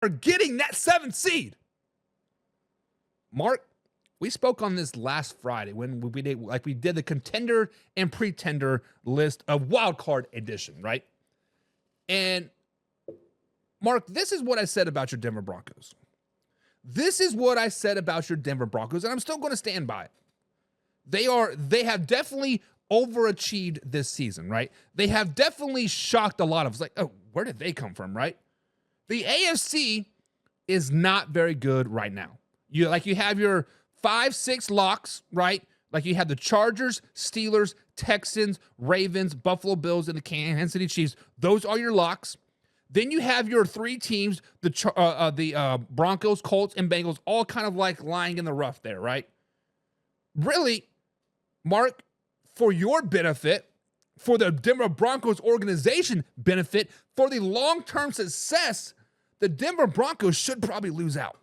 are getting that 7th seed. Mark, we spoke on this last Friday when we did the contender and pretender list of wild card edition, right? And Mark, this is what I said about your Denver Broncos. This is what I said about your Denver Broncos, and I'm still going to stand by it. They have definitely overachieved this season, right? They have definitely shocked a lot of us. Like, oh, where did they come from, right? The AFC is not very good right now. You have your 5-6 locks, right? Like you have the Chargers, Steelers, Texans, Ravens, Buffalo Bills, and the Kansas City Chiefs. Those are your locks. Then you have your 3 teams, the Broncos, Colts, and Bengals, all kind of like lying in the rough there, right? Really, Mark, for your benefit, for the Denver Broncos organization benefit, for the long-term success, the Denver Broncos should probably lose out.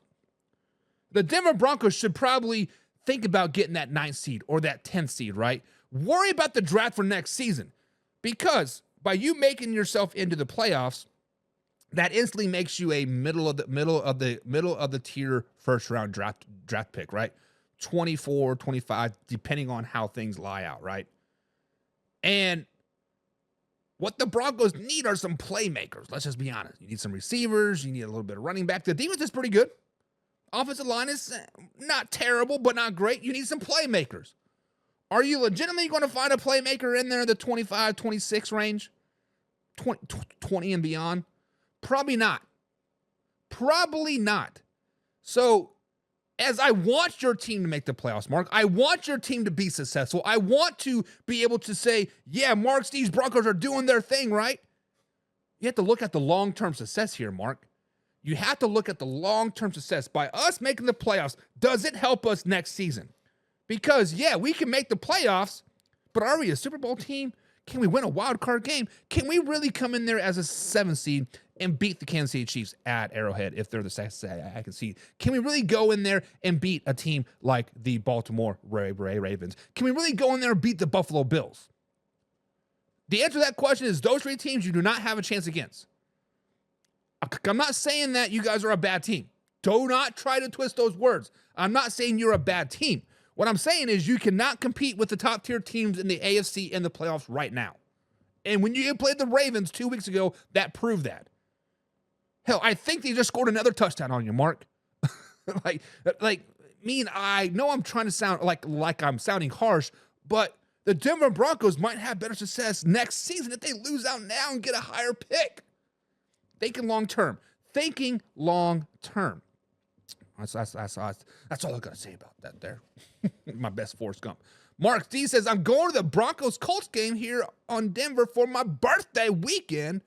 The Denver Broncos should probably think about getting that 9th seed or that 10th seed, right? Worry about the draft for next season, because by you making yourself into the playoffs, that instantly makes you a middle of the tier first round draft pick, right? 24, 25, depending on how things lie out, right? And what the Broncos need are some playmakers. Let's just be honest. You need some receivers. You need a little bit of running back. The defense is pretty good. Offensive line is not terrible, but not great. You need some playmakers. Are you legitimately going to find a playmaker in there in the 25, 26 range? 20 and beyond? Probably not. Probably not. So, as I want your team to make the playoffs, Mark, I want your team to be successful. I want to be able to say, yeah, Mark, these Broncos are doing their thing, right? You have to look at the long-term success here, Mark. You have to look at the long-term success. By us making the playoffs, does it help us next season? Because, yeah, we can make the playoffs, but are we a Super Bowl team? Can we win a wild card game? Can we really come in there as a 7th seed and beat the Kansas City Chiefs at Arrowhead if they're the second seed? Can we really go in there and beat a team like the Baltimore Ravens? Can we really go in there and beat the Buffalo Bills? The answer to that question is those 3 teams you do not have a chance against. I'm not saying that you guys are a bad team. Do not try to twist those words. I'm not saying you're a bad team. What I'm saying is you cannot compete with the top tier teams in the AFC in the playoffs right now. And when you played the Ravens 2 weeks ago, that proved that. Hell, I think they just scored another touchdown on you, Mark. I know I'm trying to sound like I'm sounding harsh, but the Denver Broncos might have better success next season if they lose out now and get a higher pick. Thinking long-term. Thinking long-term. That's all I got to say about that there. My best Forrest Gump. Mark D says, I'm going to the Broncos-Colts game here on Denver for my birthday weekend.